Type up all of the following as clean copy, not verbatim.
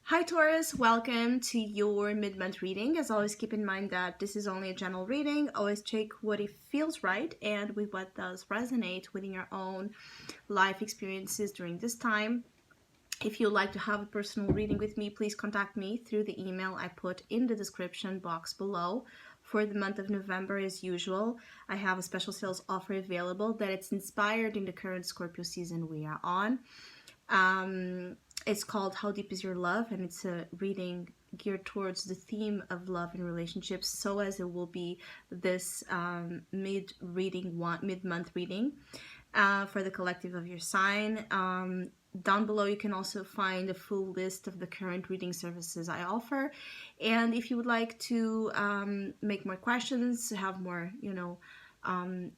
Hi Taurus, welcome to your mid-month reading. As always, keep in mind that this is only a general reading. Always check what it feels right and with what does resonate within your own life experiences during this time. If you'd like to have a personal reading with me, please contact me through the email I put in the description box below. For the month of November, as usual, I have a special sales offer available that it's inspired in the current Scorpio season we are on. It's called How Deep Is Your Love, and it's a reading geared towards the theme of love and relationships, so as it will be this mid-month reading for the collective of your sign. Down below you can also find a full list of the current reading services I offer, and if you would like to make more questions, have more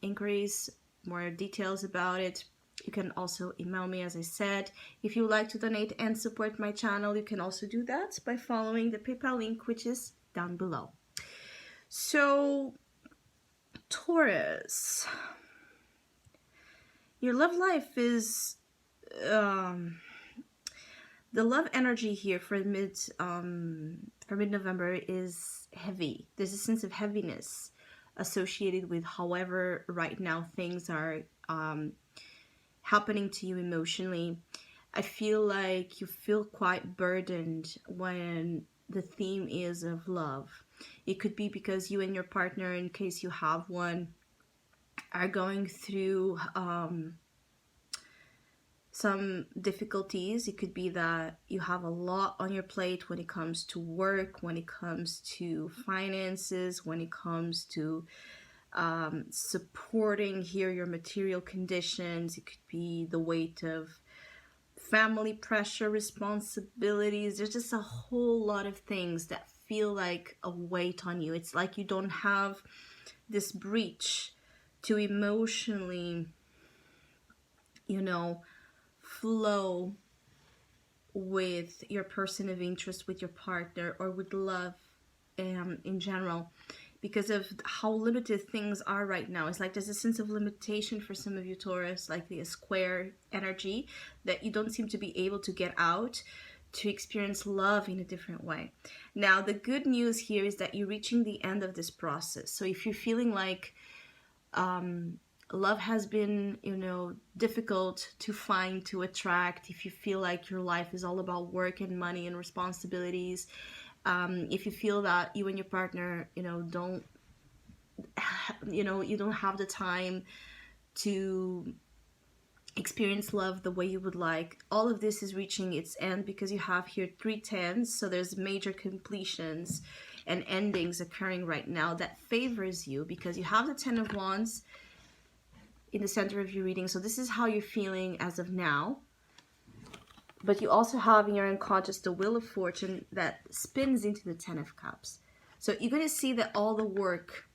inquiries, more details about it, you can also email me, as I said. If you would like to donate and support my channel, you can also do that by following the PayPal link, which is down below. So, Taurus, your love life is the love energy here for mid-November is heavy. There's a sense of heaviness associated with however right now things are happening to you emotionally. I feel like you feel quite burdened when the theme is of love. It could be because you and your partner, in case you have one, are going through some difficulties. It could be that you have a lot on your plate when it comes to work, when it comes to finances, when it comes to supporting here your material conditions. It could be the weight of family pressure, responsibilities. There's just a whole lot of things that feel like a weight on you. It's like you don't have this breach to emotionally, flow with your person of interest, with your partner, or with love in general, because of how limited things are right now. It's like there's a sense of limitation for some of you Taurus, like the square energy, that you don't seem to be able to get out to experience love in a different way. Now, the good news here is that you're reaching the end of this process. So if you're feeling like love has been, difficult to find, to attract, if you feel like your life is all about work and money and responsibilities, if you feel that you and your partner, you don't have the time to experience love the way you would like, all of this is reaching its end because you have here 3 tens. So there's major completions and endings occurring right now that favors you, because you have the 10 of Wands in the center of your reading. So this is how you're feeling as of now. But you also have in your unconscious the Wheel of Fortune that spins into the 10 of Cups. So you're going to see that all the work,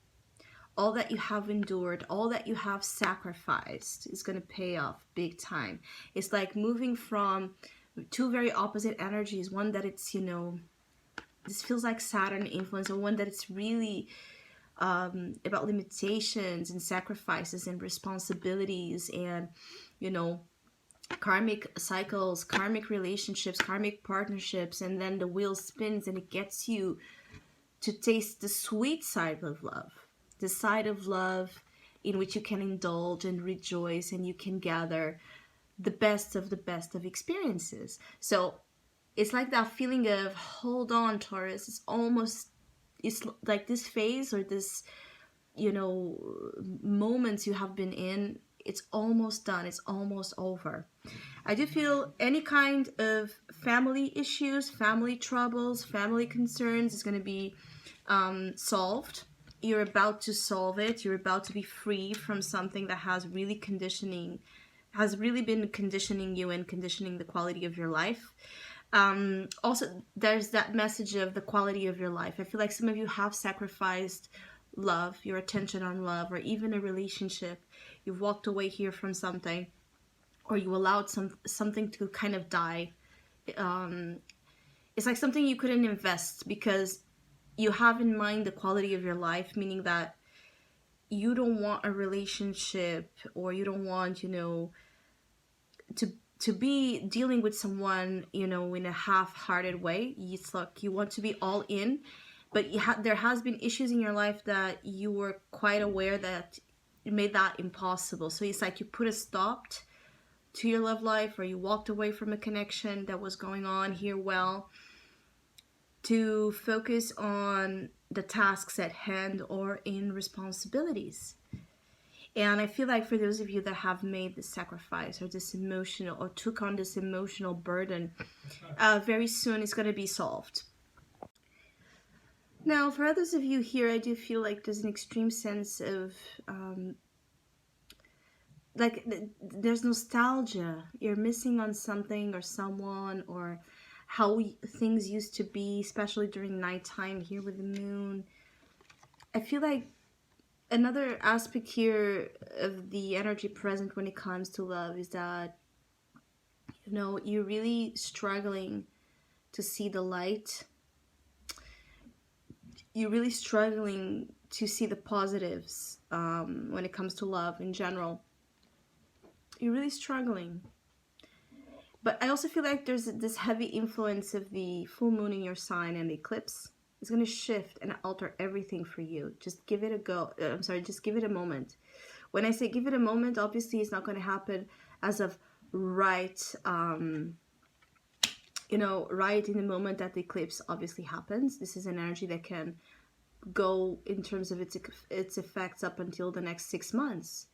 all that you have endured, all that you have sacrificed is going to pay off big time. It's like moving from 2 very opposite energies. One that it's, this feels like Saturn influence, and one that it's really about limitations and sacrifices and responsibilities and, karmic cycles, karmic relationships, karmic partnerships, and then the wheel spins and it gets you to taste the sweet side of love, the side of love in which you can indulge and rejoice, and you can gather the best of experiences. So it's like that feeling of, hold on, Taurus, it's like this phase or this, moments you have been in, it's almost done, it's almost over. I do feel any kind of family issues, family troubles, family concerns is going to be solved. You're about to solve it. You're about to be free from something that has really been conditioning you and conditioning the quality of your life. Also, there's that message of the quality of your life. I feel like some of you have sacrificed love, your attention on love, or even a relationship. You've walked away here from something, or you allowed something to kind of die. It's like something you couldn't invest because you have in mind the quality of your life, meaning that you don't want a relationship, or you don't want, to to be dealing with someone, you know, in a half-hearted way. It's like you want to be all in, but there has been issues in your life that you were quite aware that it made that impossible. So it's like you put a stop to your love life, or you walked away from a connection that was going on here, well, to focus on the tasks at hand or in responsibilities. And I feel like for those of you that have made this sacrifice or this emotional, or took on this emotional burden, very soon it's going to be solved. Now, for others of you here, I do feel like there's an extreme sense of, like, there's nostalgia. You're missing on something or someone, or how things used to be, especially during nighttime here with the moon. I feel like another aspect here of the energy present when it comes to love is that, you know, you're really struggling to see the light. You're really struggling to see the positives when it comes to love in general. You're really struggling. But I also feel like there's this heavy influence of the full moon in your sign and the eclipse. It's going to shift and alter everything for you. Just give it a go. Just give it a moment. When I say give it a moment, obviously it's not going to happen as of right, you know, right in the moment that the eclipse obviously happens. This is an energy that can go in terms of its effects up until the next 6 months.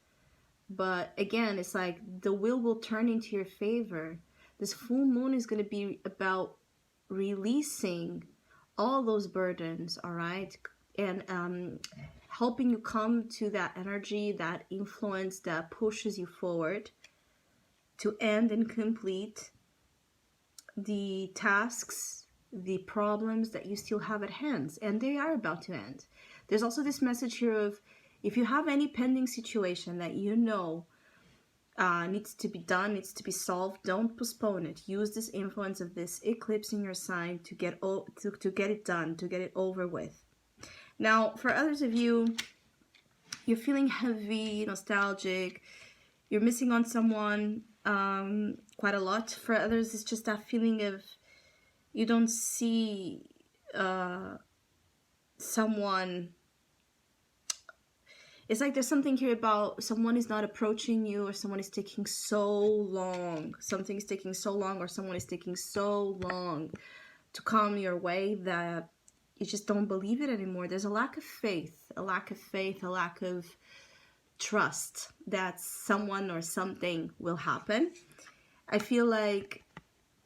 But again, it's like the wheel will turn into your favor. This full moon is going to be about releasing all those burdens, all right? And helping you come to that energy, that influence that pushes you forward to end and complete the tasks, the problems that you still have at hand. And they are about to end. There's also this message here of, if you have any pending situation that you know needs to be done, needs to be solved, don't postpone it. Use this influence of this eclipse in your sign to get it done, to get it over with. Now, for others of you, you're feeling heavy, nostalgic, you're missing on someone quite a lot. For others, it's just that feeling of you don't see someone. It's like there's something here about someone is not approaching you, or someone is taking so long. Something is taking so long, or someone is taking so long to come your way that you just don't believe it anymore. There's a lack of faith, a lack of trust that someone or something will happen. I feel like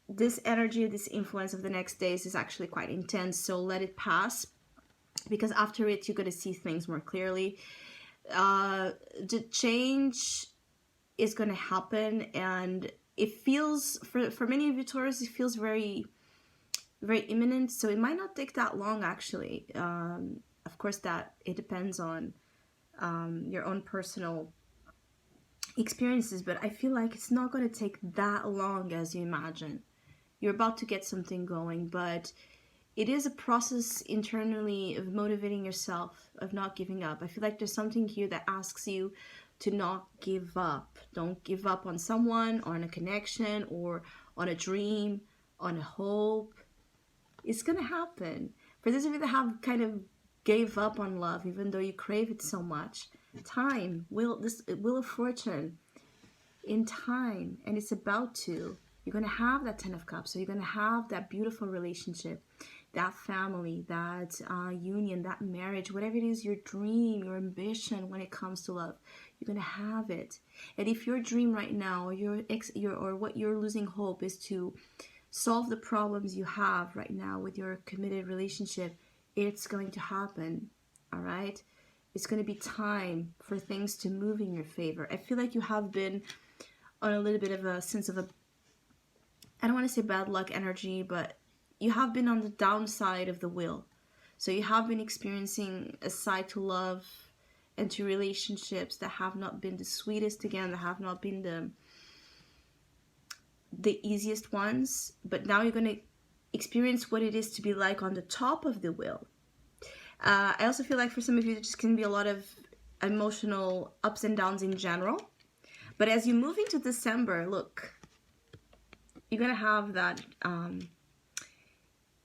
this energy, this influence of the next days is actually quite intense. So let it pass, because after it, you're going to see things more clearly. The change is going to happen, and it feels, for many of you Taurus, it feels very, very imminent. So it might not take that long, actually. Of course, that it depends on your own personal experiences, but I feel like it's not going to take that long as you imagine. You're about to get something going, but it is a process internally of motivating yourself, of not giving up. I feel like there's something here that asks you to not give up. Don't give up on someone, on a connection, or on a dream, on a hope. It's going to happen. For those of you that have kind of gave up on love, even though you crave it so much, time, wheel of fortune, in time, and it's about to. You're going to have that 10 of Cups. So you're going to have that beautiful relationship, that family, that union, that marriage, whatever it is, your dream, your ambition when it comes to love, you're going to have it. And if your dream right now, or what you're losing hope is to solve the problems you have right now with your committed relationship, it's going to happen, all right? It's going to be time for things to move in your favor. I feel like you have been on a little bit of a sense of I don't want to say bad luck energy, but you have been on the downside of the wheel. So you have been experiencing a side to love and to relationships that have not been the sweetest, again, that have not been the easiest ones. But now you're going to experience what it is to be like on the top of the wheel. I also feel like for some of you, there just can be a lot of emotional ups and downs in general. But as you move into December, look, you're gonna have that.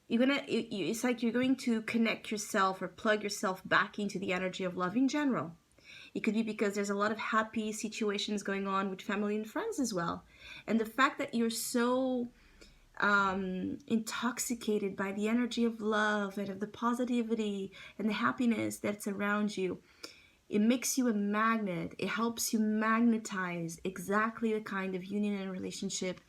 It's like you're going to connect yourself or plug yourself back into the energy of love in general. It could be because there's a lot of happy situations going on with family and friends as well. And the fact that you're so intoxicated by the energy of love and of the positivity and the happiness that's around you, it makes you a magnet. It helps you magnetize exactly the kind of union and relationship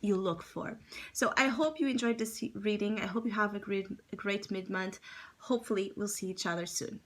you look for. So I hope you enjoyed this reading. I hope you have a great mid-month. Hopefully we'll see each other soon.